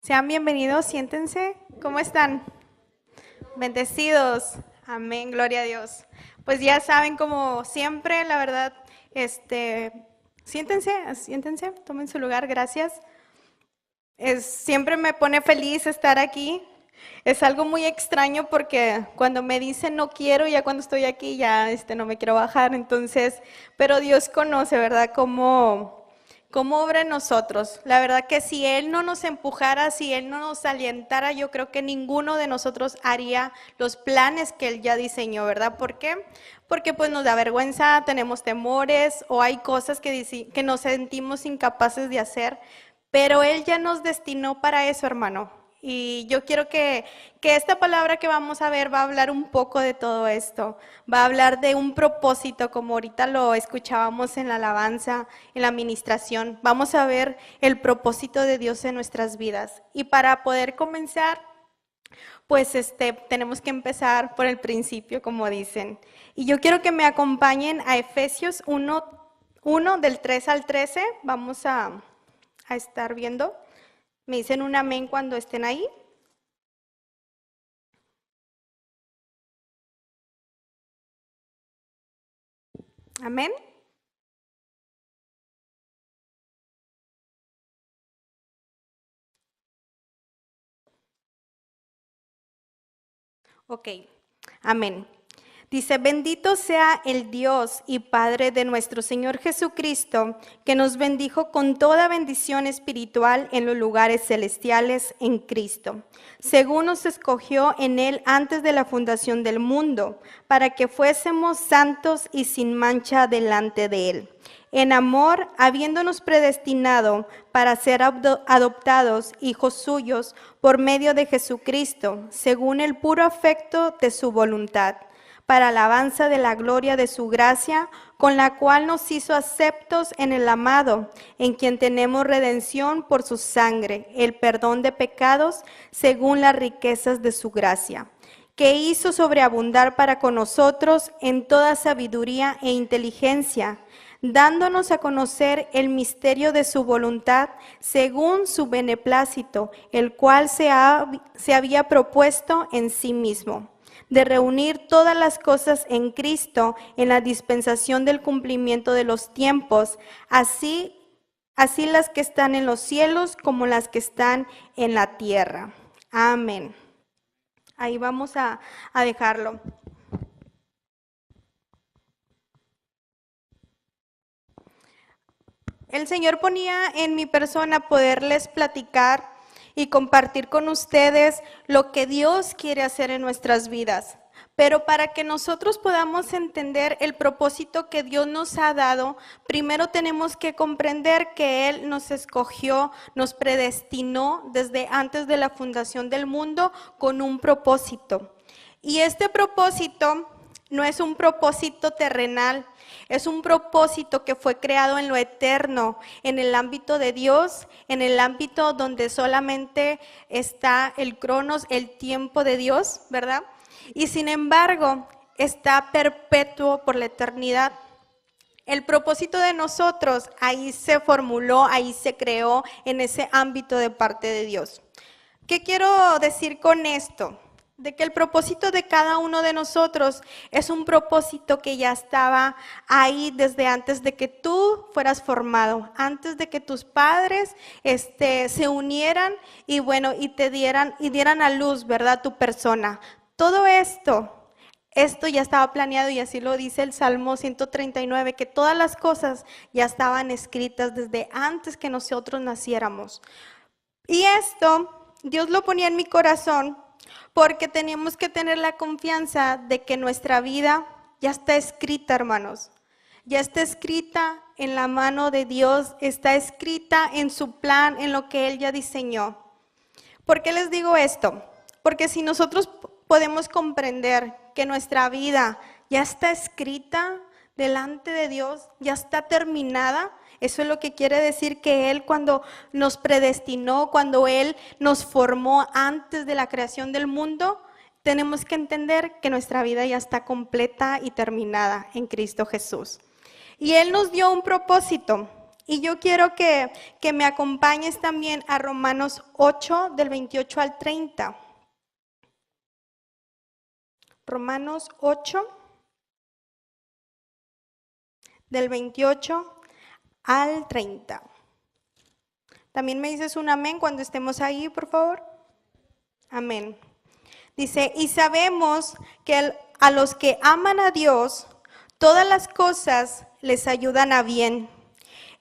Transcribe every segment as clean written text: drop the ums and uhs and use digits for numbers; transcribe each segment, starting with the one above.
Sean bienvenidos, siéntense. ¿Cómo están? Bendecidos. Amén, gloria a Dios. Pues ya saben, como siempre, la verdad, siéntense, tomen su lugar, gracias. Siempre me pone feliz estar aquí. Es algo muy extraño porque cuando me dicen no quiero, ya cuando estoy aquí ya no me quiero bajar, entonces, pero Dios conoce, ¿verdad? Cómo obra en nosotros. La verdad que si Él no nos empujara, si Él no nos alentara, yo creo que ninguno de nosotros haría los planes que Él ya diseñó, ¿verdad? ¿Por qué? Porque pues nos da vergüenza, tenemos temores o hay cosas que nos sentimos incapaces de hacer, pero Él ya nos destinó para eso, hermano. Y yo quiero que esta palabra que vamos a ver va a hablar un poco de todo esto. Va a hablar de un propósito, como ahorita lo escuchábamos en la alabanza, en la administración. Vamos a ver el propósito de Dios en nuestras vidas. Y para poder comenzar, pues tenemos que empezar por el principio, como dicen. Y yo quiero que me acompañen a Efesios 1 del 3 al 13. Vamos a estar viendo. Me dicen un amén cuando estén ahí. Amén. Ok, amén. Dice, bendito sea el Dios y Padre de nuestro Señor Jesucristo, que nos bendijo con toda bendición espiritual en los lugares celestiales en Cristo, según nos escogió en Él antes de la fundación del mundo, para que fuésemos santos y sin mancha delante de Él. En amor, habiéndonos predestinado para ser adoptados hijos suyos por medio de Jesucristo, según el puro afecto de su voluntad, para alabanza de la gloria de su gracia, con la cual nos hizo aceptos en el amado, en quien tenemos redención por su sangre, el perdón de pecados, según las riquezas de su gracia, que hizo sobreabundar para con nosotros en toda sabiduría e inteligencia, dándonos a conocer el misterio de su voluntad, según su beneplácito, el cual se había propuesto en sí mismo, de reunir todas las cosas en Cristo en la dispensación del cumplimiento de los tiempos, así las que están en los cielos como las que están en la tierra. Amén. Ahí vamos a dejarlo. El Señor ponía en mi persona poderles platicar y compartir con ustedes lo que Dios quiere hacer en nuestras vidas. Pero para que nosotros podamos entender el propósito que Dios nos ha dado, primero tenemos que comprender que Él nos escogió, nos predestinó desde antes de la fundación del mundo con un propósito. Y este propósito no es un propósito terrenal, es un propósito que fue creado en lo eterno, en el ámbito de Dios, en el ámbito donde solamente está el cronos, el tiempo de Dios, ¿verdad? Y sin embargo, está perpetuo por la eternidad. El propósito de nosotros ahí se formuló, ahí se creó en ese ámbito de parte de Dios. ¿Qué quiero decir con esto? De que el propósito de cada uno de nosotros es un propósito que ya estaba ahí desde antes de que tú fueras formado, antes de que tus padres se unieran y bueno, y dieran a luz, ¿verdad? Tu persona. Todo esto ya estaba planeado y así lo dice el Salmo 139, que todas las cosas ya estaban escritas desde antes que nosotros naciéramos. Y esto Dios lo ponía en mi corazón porque tenemos que tener la confianza de que nuestra vida ya está escrita, hermanos. Ya está escrita en la mano de Dios, está escrita en su plan, en lo que Él ya diseñó. ¿Por qué les digo esto? Porque si nosotros podemos comprender que nuestra vida ya está escrita delante de Dios, ya está terminada, eso es lo que quiere decir que Él cuando nos predestinó, cuando Él nos formó antes de la creación del mundo, tenemos que entender que nuestra vida ya está completa y terminada en Cristo Jesús. Y Él nos dio un propósito. Y yo quiero que me acompañes también a Romanos 8, del 28 al 30. Romanos 8, del 28 al 30. También me dices un amén cuando estemos ahí, por favor. Amén. Dice, y sabemos que a los que aman a Dios, todas las cosas les ayudan a bien.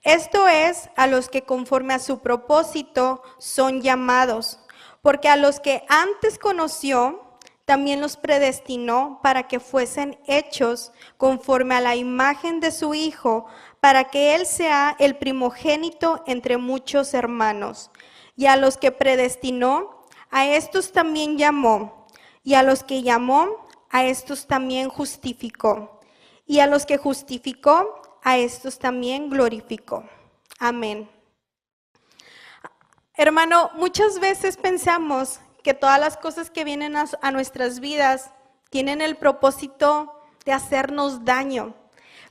Esto es, a los que conforme a su propósito son llamados, porque a los que antes conoció, también los predestinó para que fuesen hechos conforme a la imagen de su Hijo, para que Él sea el primogénito entre muchos hermanos. Y a los que predestinó, a estos también llamó, y a los que llamó, a estos también justificó, y a los que justificó, a estos también glorificó. Amén. Hermano, muchas veces pensamos que todas las cosas que vienen a nuestras vidas tienen el propósito de hacernos daño.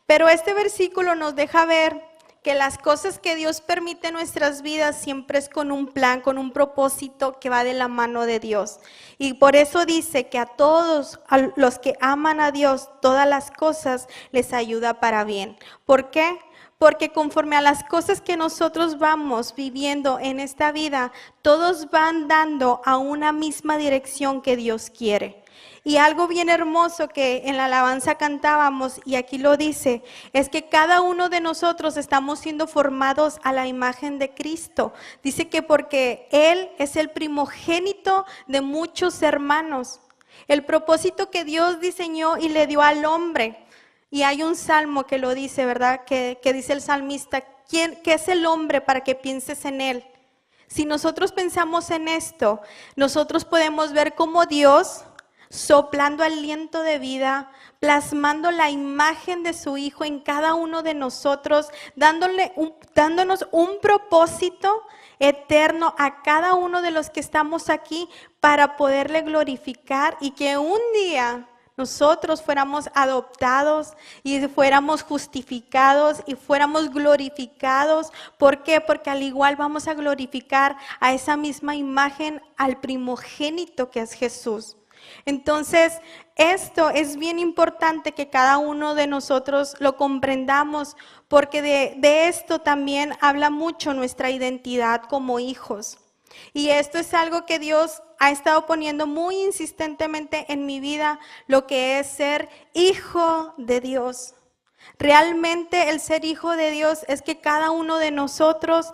Pero este versículo nos deja ver que las cosas que Dios permite en nuestras vidas siempre es con un plan, con un propósito que va de la mano de Dios. Y por eso dice que a todos a los que aman a Dios, todas las cosas les ayuda para bien. ¿Por qué? Porque conforme a las cosas que nosotros vamos viviendo en esta vida, todos van dando a una misma dirección que Dios quiere. Y algo bien hermoso que en la alabanza cantábamos, y aquí lo dice, es que cada uno de nosotros estamos siendo formados a la imagen de Cristo. Dice que porque Él es el primogénito de muchos hermanos. El propósito que Dios diseñó y le dio al hombre. Y hay un salmo que lo dice, ¿verdad? Que dice el salmista, ¿qué es el hombre para que pienses en él? Si nosotros pensamos en esto, nosotros podemos ver cómo Dios, soplando aliento de vida, plasmando la imagen de su Hijo en cada uno de nosotros, dándonos un propósito eterno a cada uno de los que estamos aquí para poderle glorificar y que un día nosotros fuéramos adoptados y fuéramos justificados y fuéramos glorificados. ¿Por qué? Porque al igual vamos a glorificar a esa misma imagen, al primogénito que es Jesús. Entonces, esto es bien importante que cada uno de nosotros lo comprendamos, porque de esto también habla mucho nuestra identidad como hijos. Y esto es algo que Dios ha estado poniendo muy insistentemente en mi vida, lo que es ser hijo de Dios. Realmente el ser hijo de Dios es que cada uno de nosotros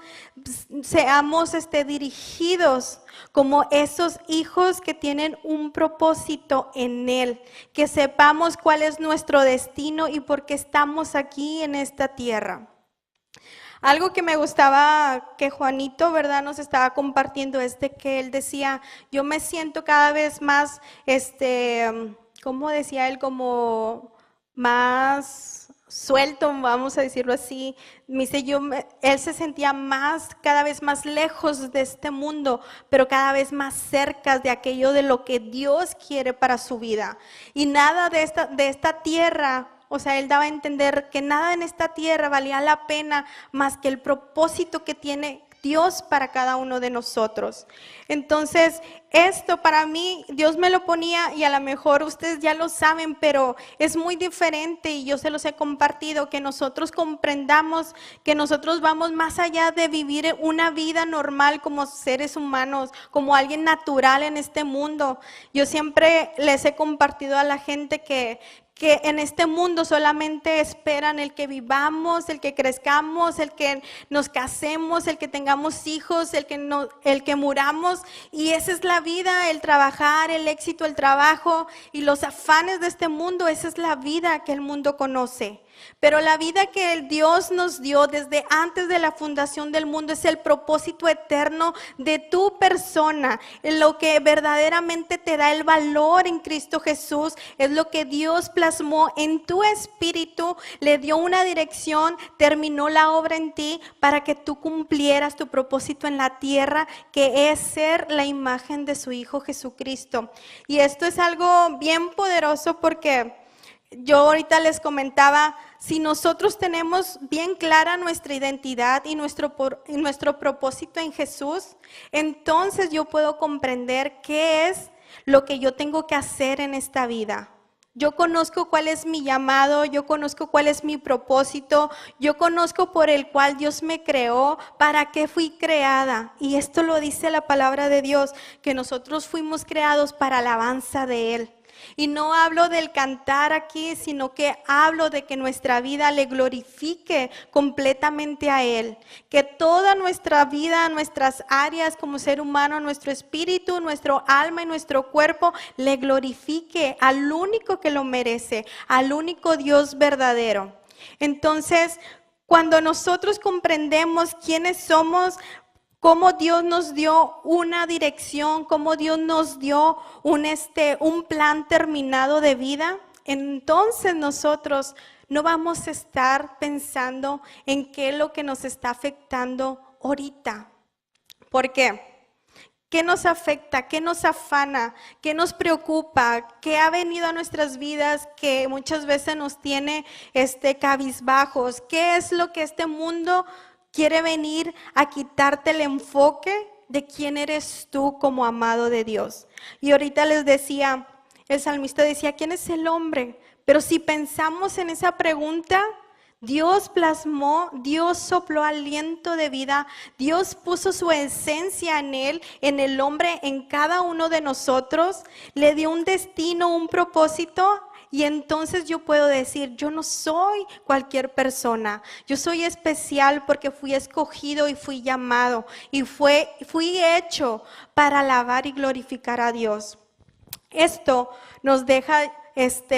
seamos dirigidos como esos hijos que tienen un propósito en Él, que sepamos cuál es nuestro destino y por qué estamos aquí en esta tierra. Algo que me gustaba que Juanito, ¿verdad?, nos estaba compartiendo es de que él decía, yo me siento cada vez más, ¿cómo decía él? Como más suelto, vamos a decirlo así. Me dice, él se sentía cada vez más lejos de este mundo, pero cada vez más cerca de aquello de lo que Dios quiere para su vida. Y nada de esta tierra. O sea, él daba a entender que nada en esta tierra valía la pena más que el propósito que tiene Dios para cada uno de nosotros. Entonces, esto para mí, Dios me lo ponía y a lo mejor ustedes ya lo saben, pero es muy diferente y yo se los he compartido, que nosotros comprendamos que nosotros vamos más allá de vivir una vida normal como seres humanos, como alguien natural en este mundo. Yo siempre les he compartido a la gente que en este mundo solamente esperan el que vivamos, el que crezcamos, el que nos casemos, el que tengamos hijos, el que muramos. Y esa es la vida, el trabajar, el éxito, el trabajo y los afanes de este mundo. Esa es la vida que el mundo conoce. Pero la vida que el Dios nos dio desde antes de la fundación del mundo es el propósito eterno de tu persona. Lo que verdaderamente te da el valor en Cristo Jesús es lo que Dios plasmó en tu espíritu, le dio una dirección, terminó la obra en ti para que tú cumplieras tu propósito en la tierra, que es ser la imagen de su Hijo Jesucristo. Y esto es algo bien poderoso porque Yo ahorita les comentaba, si nosotros tenemos bien clara nuestra identidad y nuestro propósito en Jesús, entonces yo puedo comprender qué es lo que yo tengo que hacer en esta vida. Yo conozco cuál es mi llamado, yo conozco cuál es mi propósito, yo conozco por el cual Dios me creó, para qué fui creada. Y esto lo dice la palabra de Dios, que nosotros fuimos creados para alabanza de Él. Y no hablo del cantar aquí, sino que hablo de que nuestra vida le glorifique completamente a Él. Que toda nuestra vida, nuestras áreas como ser humano, nuestro espíritu, nuestro alma y nuestro cuerpo le glorifique al único que lo merece, al único Dios verdadero. Entonces, cuando nosotros comprendemos quiénes somos, cómo Dios nos dio una dirección, cómo Dios nos dio un plan terminado de vida, entonces nosotros no vamos a estar pensando en qué es lo que nos está afectando ahorita. ¿Por qué? ¿Qué nos afecta? ¿Qué nos afana? ¿Qué nos preocupa? ¿Qué ha venido a nuestras vidas que muchas veces nos tiene cabizbajos? ¿Qué es lo que este mundo quiere venir a quitarte el enfoque de quién eres tú como amado de Dios? Y ahorita les decía, el salmista decía, ¿quién es el hombre? Pero si pensamos en esa pregunta, Dios plasmó, Dios sopló aliento de vida, Dios puso su esencia en él, en el hombre, en cada uno de nosotros, le dio un destino, un propósito. Y entonces yo puedo decir, yo no soy cualquier persona, yo soy especial porque fui escogido y fui llamado y fui hecho para alabar y glorificar a Dios. Esto nos deja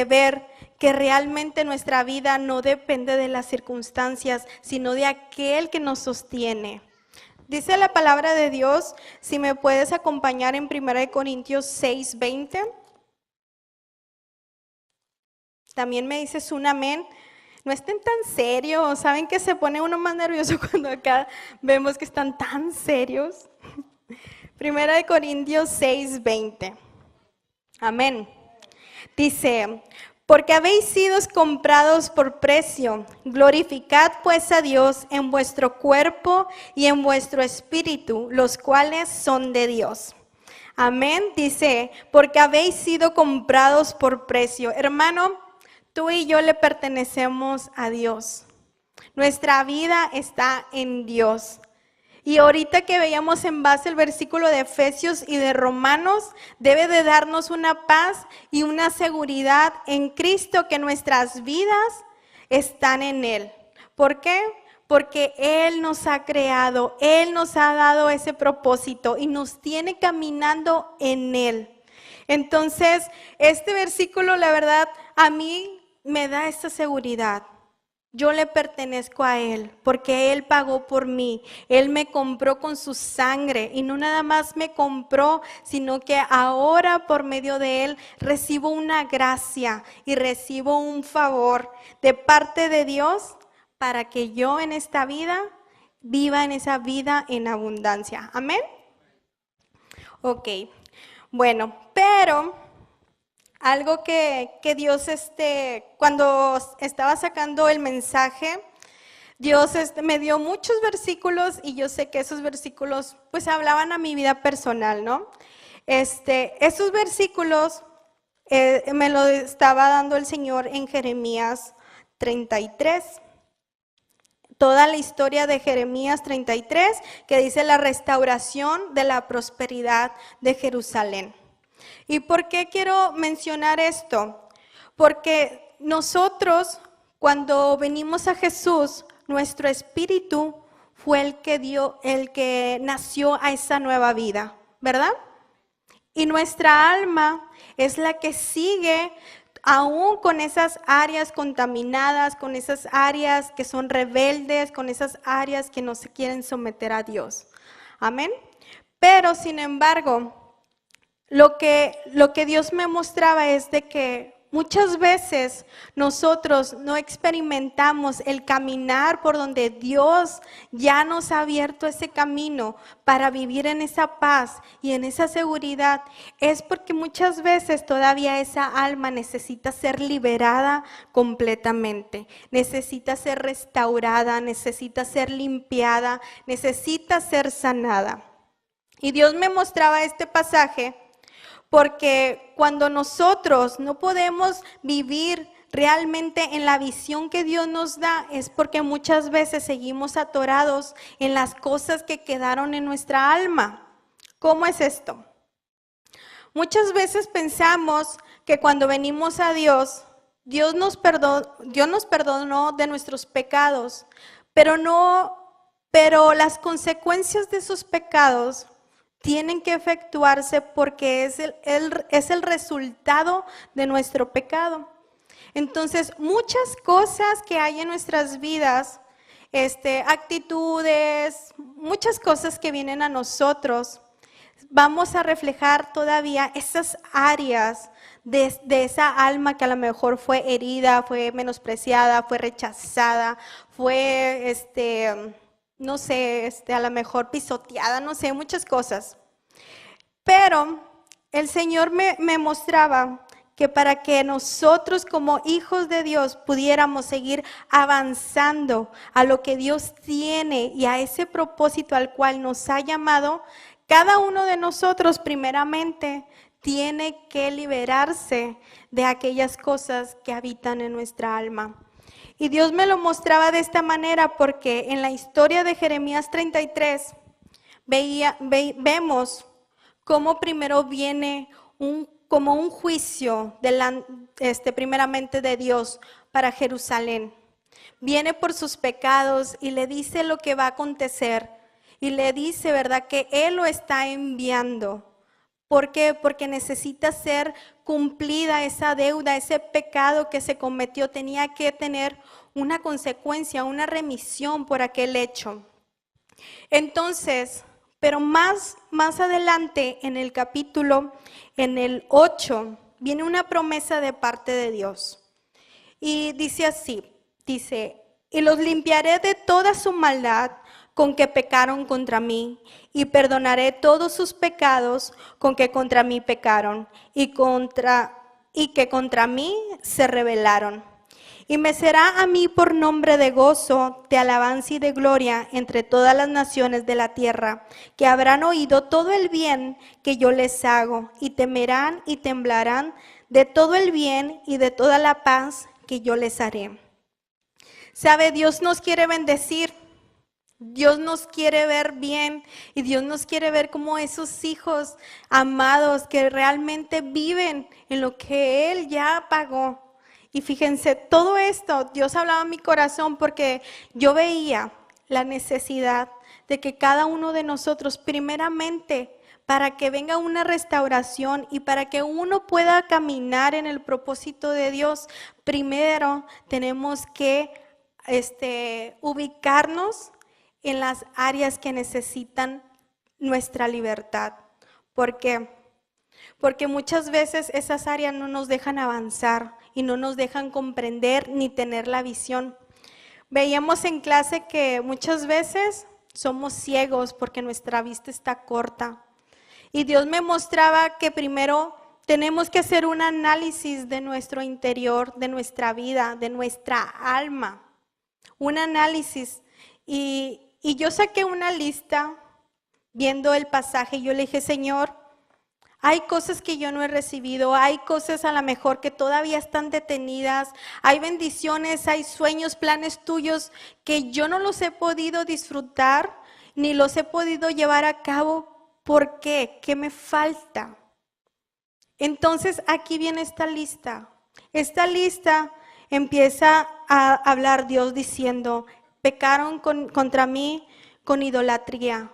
ver que realmente nuestra vida no depende de las circunstancias, sino de aquel que nos sostiene. Dice la palabra de Dios, si me puedes acompañar en 1 Corintios 6:20. También me dices un amén. No estén tan serios. ¿Saben que se pone uno más nervioso cuando acá vemos que están tan serios? 1 Corintios 6:20. Amén. Dice, porque habéis sido comprados por precio, glorificad pues a Dios en vuestro cuerpo y en vuestro espíritu, los cuales son de Dios. Amén. Dice, porque habéis sido comprados por precio. Hermano, tú y yo le pertenecemos a Dios. Nuestra vida está en Dios. Y ahorita que veíamos en base el versículo de Efesios y de Romanos, debe de darnos una paz y una seguridad en Cristo, que nuestras vidas están en Él. ¿Por qué? Porque Él nos ha creado, Él nos ha dado ese propósito y nos tiene caminando en Él. Entonces, este versículo, la verdad, a mí me da esta seguridad. Yo le pertenezco a Él porque Él pagó por mí. Él me compró con su sangre y no nada más me compró, sino que ahora por medio de Él recibo una gracia y recibo un favor de parte de Dios para que yo en esta vida viva en esa vida en abundancia. Amén. Ok, bueno, pero algo que Dios, cuando estaba sacando el mensaje, Dios me dio muchos versículos y yo sé que esos versículos pues hablaban a mi vida personal, ¿no? Esos versículos me lo estaba dando el Señor en Jeremías 33. Toda la historia de Jeremías 33, que dice la restauración de la prosperidad de Jerusalén. ¿Y por qué quiero mencionar esto? Porque nosotros, cuando venimos a Jesús, nuestro espíritu fue el que nació a esa nueva vida, ¿verdad? Y nuestra alma es la que sigue aún con esas áreas contaminadas, con esas áreas que son rebeldes, con esas áreas que no se quieren someter a Dios. Amén. Pero sin embargo, lo que Dios me mostraba es de que muchas veces nosotros no experimentamos el caminar por donde Dios ya nos ha abierto ese camino para vivir en esa paz y en esa seguridad, es porque muchas veces todavía esa alma necesita ser liberada completamente, necesita ser restaurada, necesita ser limpiada, necesita ser sanada. Y Dios me mostraba este pasaje porque cuando nosotros no podemos vivir realmente en la visión que Dios nos da, es porque muchas veces seguimos atorados en las cosas que quedaron en nuestra alma. ¿Cómo es esto? Muchas veces pensamos que cuando venimos a Dios, Dios nos perdonó de nuestros pecados, pero las consecuencias de esos pecados tienen que efectuarse porque es el resultado de nuestro pecado. Entonces, muchas cosas que hay en nuestras vidas, actitudes, muchas cosas que vienen a nosotros, vamos a reflejar todavía esas áreas de esa alma que a lo mejor fue herida, fue menospreciada, fue rechazada, fue no sé, a lo mejor pisoteada, no sé, muchas cosas. Pero el Señor me mostraba que para que nosotros como hijos de Dios pudiéramos seguir avanzando a lo que Dios tiene y a ese propósito al cual nos ha llamado, cada uno de nosotros primeramente tiene que liberarse de aquellas cosas que habitan en nuestra alma. Y Dios me lo mostraba de esta manera porque en la historia de Jeremías 33 vemos cómo primero viene como un juicio primeramente de Dios para Jerusalén. Viene por sus pecados y le dice lo que va a acontecer. Y le dice, ¿verdad?, que Él lo está enviando. ¿Por qué? Porque necesita ser cumplida esa deuda, ese pecado que se cometió. Tenía que tener una consecuencia, una remisión por aquel hecho. Entonces, pero más adelante en el capítulo, en el 8, viene una promesa de parte de Dios. Y dice así, y los limpiaré de toda su maldad con que pecaron contra mí, y perdonaré todos sus pecados con que contra mí pecaron, y que contra mí se rebelaron. Y me será a mí por nombre de gozo, de alabanza y de gloria entre todas las naciones de la tierra, que habrán oído todo el bien que yo les hago, y temerán y temblarán de todo el bien y de toda la paz que yo les haré. ¿Sabe? Dios nos quiere bendecir. Dios nos quiere ver bien y Dios nos quiere ver como esos hijos amados que realmente viven en lo que Él ya pagó. Y fíjense, todo esto Dios hablaba en mi corazón porque yo veía la necesidad de que cada uno de nosotros, primeramente, para que venga una restauración y para que uno pueda caminar en el propósito de Dios, primero tenemos que ubicarnos en las áreas que necesitan nuestra libertad. ¿Por qué? Porque muchas veces esas áreas no nos dejan avanzar y no nos dejan comprender ni tener la visión. Veíamos en clase que muchas veces somos ciegos porque nuestra vista está corta. Y Dios me mostraba que primero tenemos que hacer un análisis de nuestro interior, de nuestra vida, de nuestra alma. Un análisis. Y yo saqué una lista viendo el pasaje y yo le dije, Señor, hay cosas que yo no he recibido, hay cosas a lo mejor que todavía están detenidas, hay bendiciones, hay sueños, planes tuyos que yo no los he podido disfrutar ni los he podido llevar a cabo. ¿Por qué? ¿Qué me falta? Entonces aquí viene esta lista. Esta lista empieza a hablar Dios diciendo, pecaron contra mí con idolatría,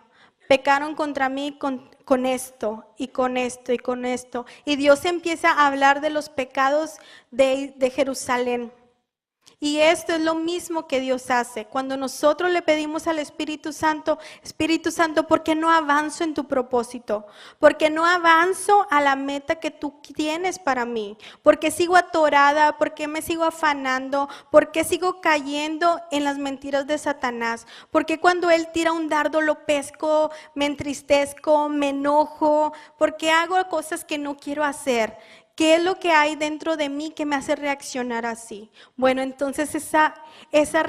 pecaron contra mí con esto y con esto y con esto. Y Dios empieza a hablar de los pecados de Jerusalén. Y esto es lo mismo que Dios hace. Cuando nosotros le pedimos al Espíritu Santo, ¿por qué no avanzo en tu propósito? ¿Por qué no avanzo a la meta que tú tienes para mí? ¿Por qué sigo atorada? ¿Por qué me sigo afanando? ¿Por qué sigo cayendo en las mentiras de Satanás? ¿Por qué cuando Él tira un dardo lo pesco, me entristezco, me enojo? ¿Por qué hago cosas que no quiero hacer? ¿Qué es lo que hay dentro de mí que me hace reaccionar así? Bueno, entonces esa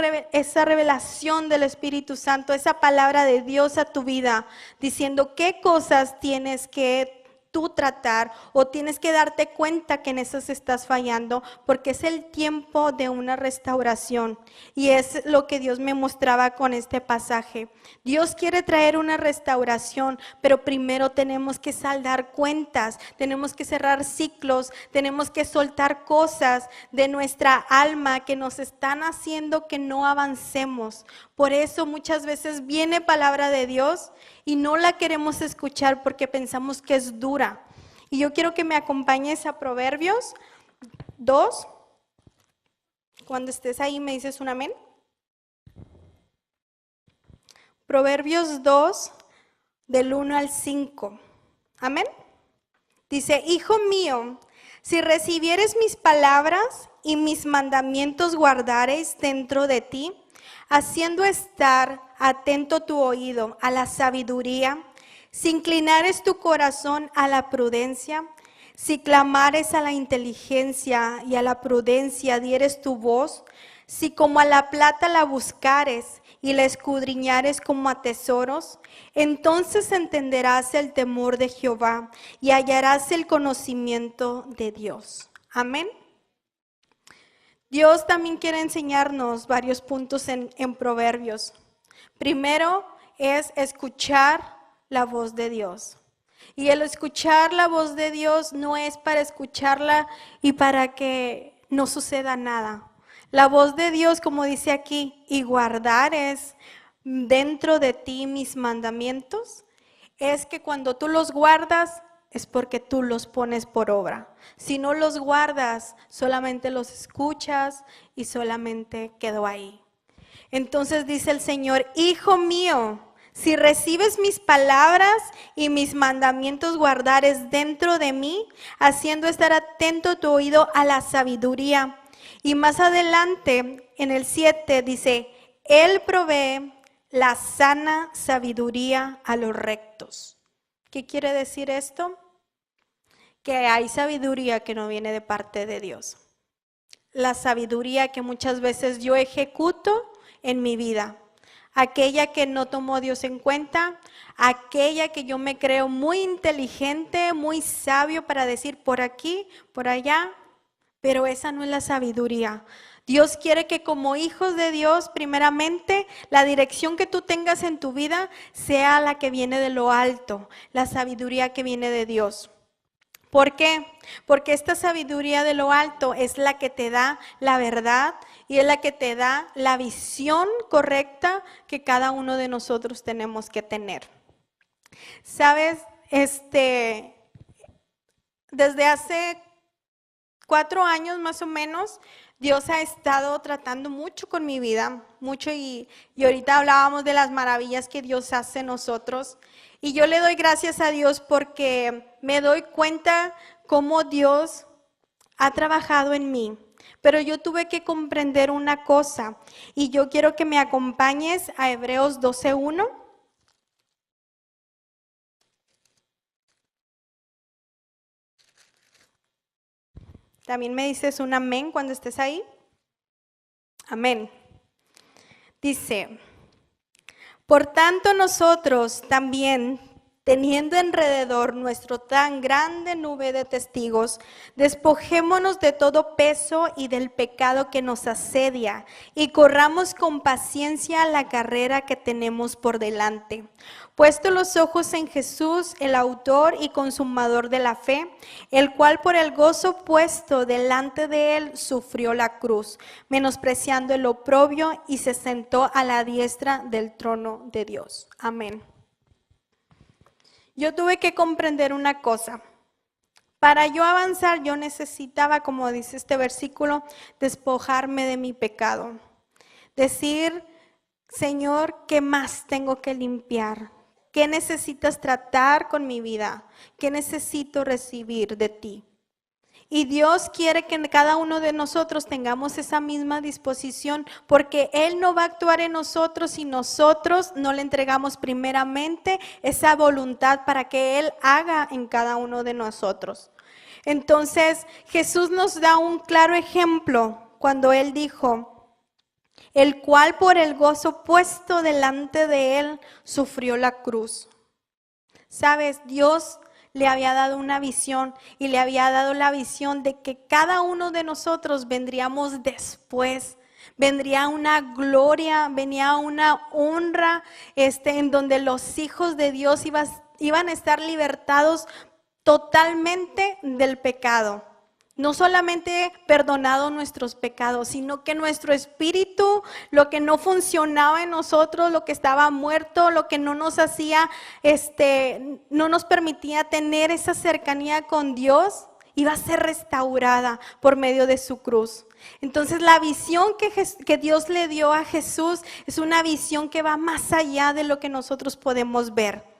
revelación del Espíritu Santo, esa palabra de Dios a tu vida, diciendo qué cosas tienes que tú tratar o tienes que darte cuenta que en esas estás fallando, porque es el tiempo de una restauración. Y es lo que Dios me mostraba con este pasaje. Dios quiere traer una restauración, pero primero tenemos que saldar cuentas, tenemos que cerrar ciclos, tenemos que soltar cosas de nuestra alma que nos están haciendo que no avancemos. Por eso muchas veces viene palabra de Dios y no la queremos escuchar porque pensamos que es dura. Y yo quiero que me acompañes a Proverbios 2. Cuando estés ahí me dices un amén. Proverbios 2, del 1 al 5. Amén. Dice, hijo mío, si recibieres mis palabras y mis mandamientos guardares dentro de ti, haciendo estar atento tu oído a la sabiduría, si inclinares tu corazón a la prudencia, si clamares a la inteligencia y a la prudencia dieres tu voz, si como a la plata la buscares y la escudriñares como a tesoros, entonces entenderás el temor de Jehová y hallarás el conocimiento de Dios. Amén. Dios también quiere enseñarnos varios puntos en Proverbios. Primero es escuchar la voz de Dios. Y el escuchar la voz de Dios no es para escucharla y para que no suceda nada. La voz de Dios, como dice aquí, y guardar es dentro de ti mis mandamientos, es que cuando tú los guardas es porque tú los pones por obra. Si no los guardas, solamente los escuchas y solamente quedó ahí. Entonces dice el Señor, hijo mío, si recibes mis palabras y mis mandamientos guardares dentro de mí, haciendo estar atento tu oído a la sabiduría. Y más adelante, en el 7, dice, Él provee la sana sabiduría a los rectos. ¿Qué quiere decir esto? Que hay sabiduría que no viene de parte de Dios. La sabiduría que muchas veces yo ejecuto en mi vida. Aquella que no tomó Dios en cuenta, aquella que yo me creo muy inteligente, muy sabio para decir por aquí, por allá, pero esa no es la sabiduría. Dios quiere que como hijos de Dios, primeramente, la dirección que tú tengas en tu vida sea la que viene de lo alto, la sabiduría que viene de Dios. ¿Por qué? Porque esta sabiduría de lo alto es la que te da la verdad y es la que te da la visión correcta que cada uno de nosotros tenemos que tener. ¿Sabes? Desde hace 4 años más o menos, Dios ha estado tratando mucho con mi vida, mucho y ahorita hablábamos de las maravillas que Dios hace en nosotros. Y yo le doy gracias a Dios porque me doy cuenta cómo Dios ha trabajado en mí. Pero yo tuve que comprender una cosa y yo quiero que me acompañes a Hebreos 12:1. También me dices un amén cuando estés ahí. Amén. Dice, por tanto nosotros también, teniendo alrededor nuestro tan grande nube de testigos, despojémonos de todo peso y del pecado que nos asedia y corramos con paciencia la carrera que tenemos por delante. Puesto los ojos en Jesús, el autor y consumador de la fe, el cual por el gozo puesto delante de él sufrió la cruz, menospreciando el oprobio y se sentó a la diestra del trono de Dios. Amén. Yo tuve que comprender una cosa. Para yo avanzar, yo necesitaba, como dice este versículo, despojarme de mi pecado. Decir, Señor, ¿qué más tengo que limpiar? ¿Qué necesitas tratar con mi vida? ¿Qué necesito recibir de ti? Y Dios quiere que cada uno de nosotros tengamos esa misma disposición, porque Él no va a actuar en nosotros si nosotros no le entregamos primeramente esa voluntad para que Él haga en cada uno de nosotros. Entonces, Jesús nos da un claro ejemplo cuando Él dijo, el cual por el gozo puesto delante de Él sufrió la cruz. ¿Sabes? Dios le había dado una visión y le había dado la visión de que cada uno de nosotros vendríamos después. Vendría una gloria, venía una honra en donde los hijos de Dios iban a estar libertados totalmente del pecado. No solamente perdonado nuestros pecados, sino que nuestro espíritu, lo que no funcionaba en nosotros, lo que estaba muerto, lo que no nos hacía, no nos permitía tener esa cercanía con Dios, iba a ser restaurada por medio de su cruz. Entonces la visión que Dios le dio a Jesús es una visión que va más allá de lo que nosotros podemos ver.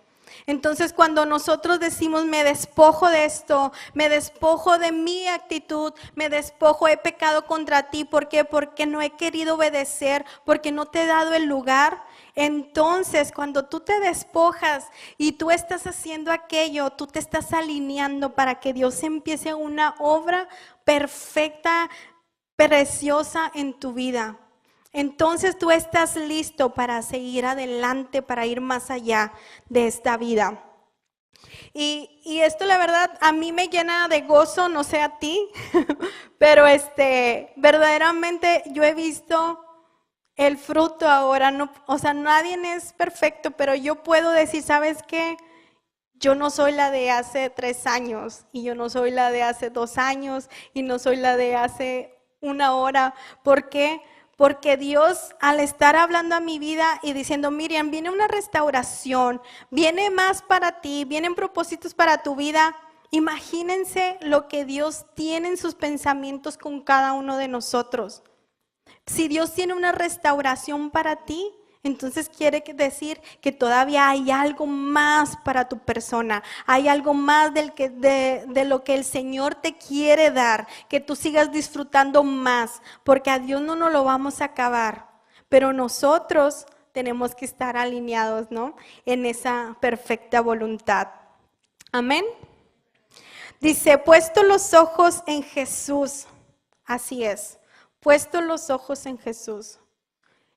Entonces cuando nosotros decimos me despojo de esto, me despojo de mi actitud, me despojo, he pecado contra ti, ¿por qué? Porque no he querido obedecer, porque no te he dado el lugar. Entonces cuando tú te despojas y tú estás haciendo aquello, tú te estás alineando para que Dios empiece una obra perfecta, preciosa en tu vida. Entonces tú estás listo para seguir adelante, para ir más allá de esta vida. Y esto la verdad a mí me llena de gozo, no sé a ti, pero verdaderamente yo he visto el fruto ahora. No, o sea, nadie es perfecto, pero yo puedo decir, ¿sabes qué? Yo no soy la de hace 3 años y yo no soy la de hace 2 años y no soy la de hace 1 hora. ¿Por qué? Porque Dios al estar hablando a mi vida y diciendo, Miriam, viene una restauración, viene más para ti, vienen propósitos para tu vida. Imagínense lo que Dios tiene en sus pensamientos con cada uno de nosotros. Si Dios tiene una restauración para ti, entonces quiere decir que todavía hay algo más para tu persona, hay algo más de lo que el Señor te quiere dar, que tú sigas disfrutando más, porque a Dios no nos lo vamos a acabar, pero nosotros tenemos que estar alineados, ¿no? En esa perfecta voluntad. Amén. Dice, puesto los ojos en Jesús, así es, puesto los ojos en Jesús.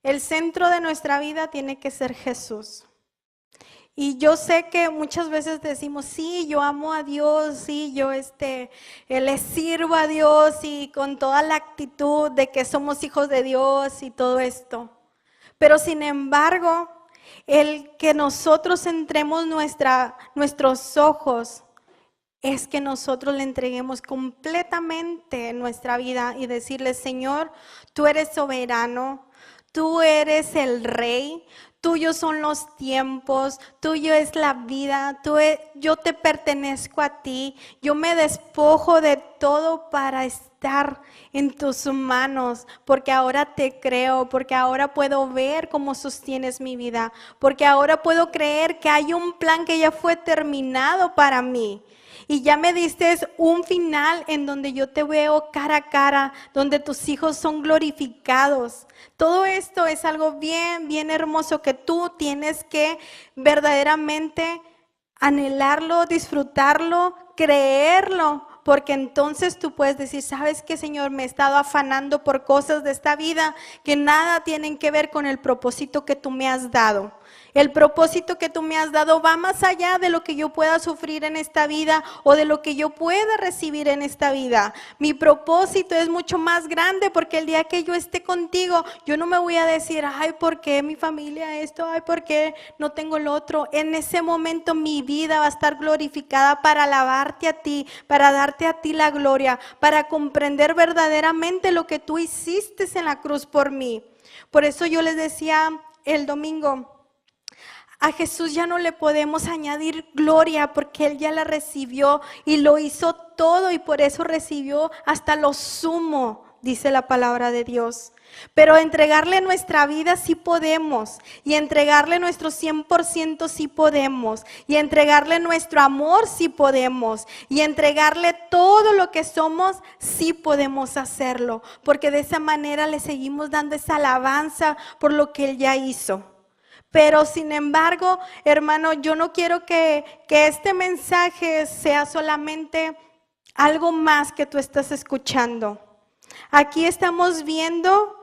El centro de nuestra vida tiene que ser Jesús. Y yo sé que muchas veces decimos, sí, yo amo a Dios, sí, yo le sirvo a Dios y con toda la actitud de que somos hijos de Dios y todo esto. Pero sin embargo, el que nosotros centremos nuestros ojos es que nosotros le entreguemos completamente nuestra vida y decirle, Señor, tú eres soberano. Tú eres el Rey, tuyo son los tiempos, tuyo es la vida, yo te pertenezco a ti, yo me despojo de todo para estar en tus manos, porque ahora te creo, porque ahora puedo ver cómo sostienes mi vida, porque ahora puedo creer que hay un plan que ya fue terminado para mí. Y ya me diste un final en donde yo te veo cara a cara, donde tus hijos son glorificados. Todo esto es algo bien, bien hermoso que tú tienes que verdaderamente anhelarlo, disfrutarlo, creerlo. Porque entonces tú puedes decir, ¿sabes qué, Señor? Me he estado afanando por cosas de esta vida que nada tienen que ver con el propósito que tú me has dado. El propósito que tú me has dado va más allá de lo que yo pueda sufrir en esta vida o de lo que yo pueda recibir en esta vida. Mi propósito es mucho más grande porque el día que yo esté contigo, yo no me voy a decir, ay, ¿por qué mi familia esto? Ay, ¿por qué no tengo lo otro? En ese momento mi vida va a estar glorificada para alabarte a ti, para darte a ti la gloria, para comprender verdaderamente lo que tú hiciste en la cruz por mí. Por eso yo les decía el domingo, A Jesús ya no le podemos añadir gloria porque Él ya la recibió y lo hizo todo y por eso recibió hasta lo sumo, dice la palabra de Dios. Pero entregarle nuestra vida sí podemos, y entregarle nuestro 100% sí podemos, y entregarle nuestro amor sí podemos, y entregarle todo lo que somos sí podemos hacerlo, porque de esa manera le seguimos dando esa alabanza por lo que Él ya hizo. Pero sin embargo, hermano, yo no quiero que este mensaje sea solamente algo más que tú estás escuchando. Aquí estamos viendo,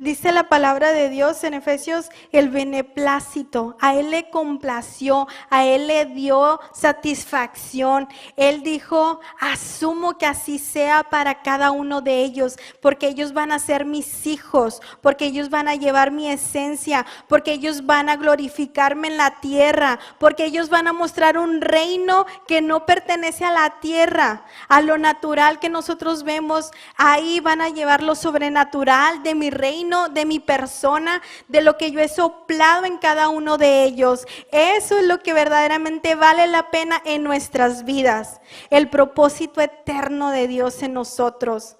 dice la palabra de Dios en Efesios, el beneplácito. A Él le complació, a Él le dio satisfacción. Él dijo, asumo que así sea para cada uno de ellos, porque ellos van a ser mis hijos, porque ellos van a llevar mi esencia, porque ellos van a glorificarme en la tierra, porque ellos van a mostrar un reino que no pertenece a la tierra, a lo natural que nosotros vemos. Ahí van a llevar lo sobrenatural de mi reino, de mi persona, de lo que yo he soplado en cada uno de ellos. Eso es lo que verdaderamente vale la pena en nuestras vidas, el propósito eterno de Dios en nosotros.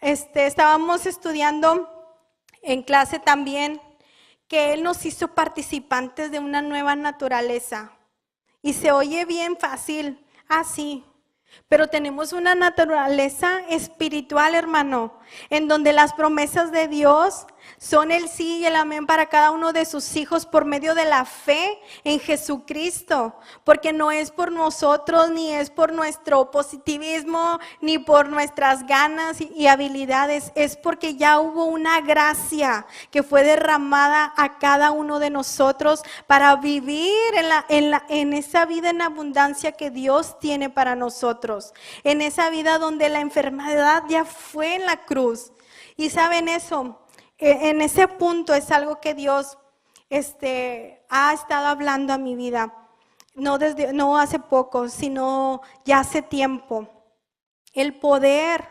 Estábamos estudiando en clase también que Él nos hizo participantes de una nueva naturaleza, y se oye bien fácil, así. Pero tenemos una naturaleza espiritual, hermano, en donde las promesas de Dios son el sí y el amén para cada uno de sus hijos por medio de la fe en Jesucristo. Porque no es por nosotros, ni es por nuestro positivismo, ni por nuestras ganas y habilidades. Es porque ya hubo una gracia que fue derramada a cada uno de nosotros para vivir en esa vida en abundancia que Dios tiene para nosotros. En esa vida donde la enfermedad ya fue en la cruz. Y saben eso, en ese punto es algo que Dios ha estado hablando a mi vida, no hace poco, sino ya hace tiempo. El poder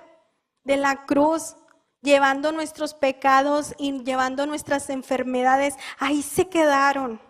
de la cruz, llevando nuestros pecados y llevando nuestras enfermedades, ahí se quedaron,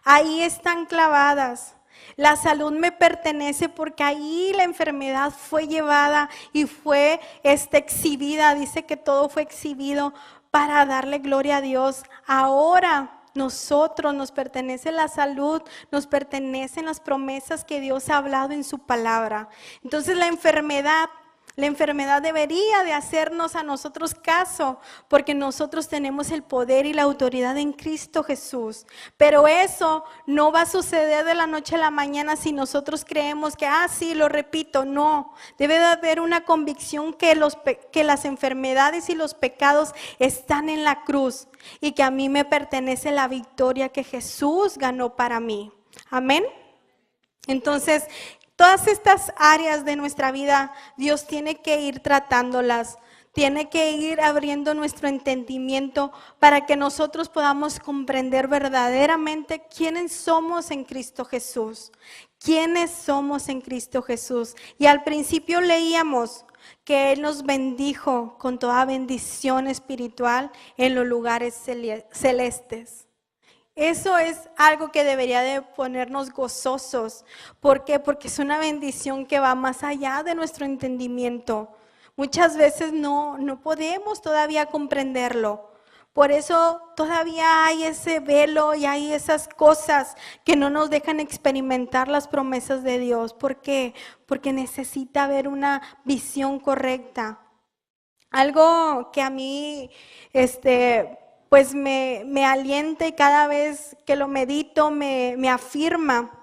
ahí están clavadas. La salud me pertenece porque ahí la enfermedad fue llevada y fue exhibida. Dice que todo fue exhibido para darle gloria a Dios. Ahora nosotros nos pertenece la salud, nos pertenecen las promesas que Dios ha hablado en su palabra. Entonces la enfermedad debería de hacernos a nosotros caso, porque nosotros tenemos el poder y la autoridad en Cristo Jesús. Pero eso no va a suceder de la noche a la mañana si nosotros creemos que, sí, lo repito. No, debe de haber una convicción que las enfermedades y los pecados están en la cruz y que a mí me pertenece la victoria que Jesús ganó para mí. Amén. Entonces, todas estas áreas de nuestra vida, Dios tiene que ir tratándolas, tiene que ir abriendo nuestro entendimiento para que nosotros podamos comprender verdaderamente quiénes somos en Cristo Jesús. ¿Quiénes somos en Cristo Jesús? Y al principio leíamos que Él nos bendijo con toda bendición espiritual en los lugares celestes. Eso es algo que debería de ponernos gozosos. ¿Por qué? Porque es una bendición que va más allá de nuestro entendimiento. Muchas veces no podemos todavía comprenderlo. Por eso todavía hay ese velo y hay esas cosas que no nos dejan experimentar las promesas de Dios. ¿Por qué? Porque necesita haber una visión correcta. Algo que a mí, pues me alienta y cada vez que lo medito me afirma,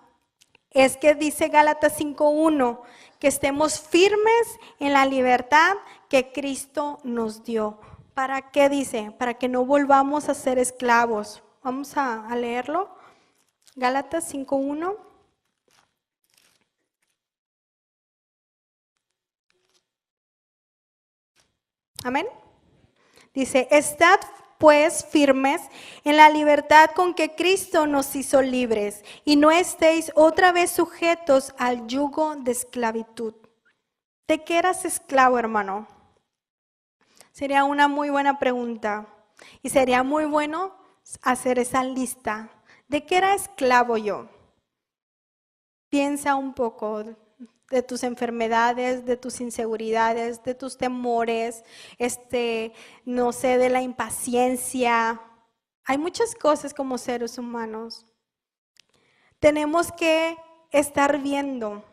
es que dice Gálatas 5:1, que estemos firmes en la libertad que Cristo nos dio. ¿Para qué dice? Para que no volvamos a ser esclavos. Vamos a leerlo. Gálatas 5:1. Amén. Dice, estad pues firmes en la libertad con que Cristo nos hizo libres, y no estéis otra vez sujetos al yugo de esclavitud. ¿De qué eras esclavo, hermano? Sería una muy buena pregunta, y sería muy bueno hacer esa lista ¿De qué era esclavo yo? Piensa un poco de tus enfermedades, de tus inseguridades, de tus temores, no sé, de la impaciencia. Hay muchas cosas como seres humanos. Tenemos que estar viendo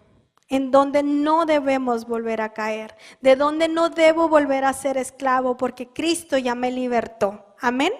en donde no debemos volver a caer, de donde no debo volver a ser esclavo, porque Cristo ya me libertó. Amén.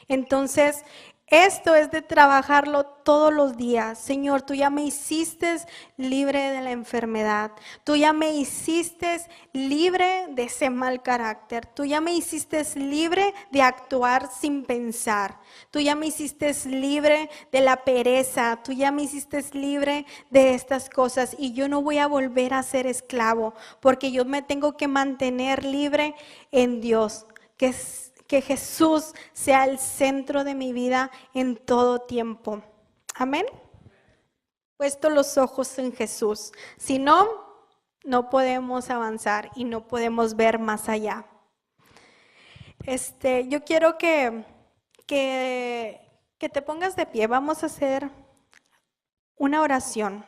Entonces, esto es de trabajarlo todos los días. Señor, tú ya me hiciste libre de la enfermedad. Tú ya me hiciste libre de ese mal carácter. Tú ya me hiciste libre de actuar sin pensar. Tú ya me hiciste libre de la pereza. Tú ya me hiciste libre de estas cosas. Y yo no voy a volver a ser esclavo, porque yo me tengo que mantener libre en Dios, que Jesús sea el centro de mi vida en todo tiempo. Amén. Puesto los ojos en Jesús. Si no, no podemos avanzar y no podemos ver más allá. Yo quiero que te pongas de pie. Vamos a hacer una oración.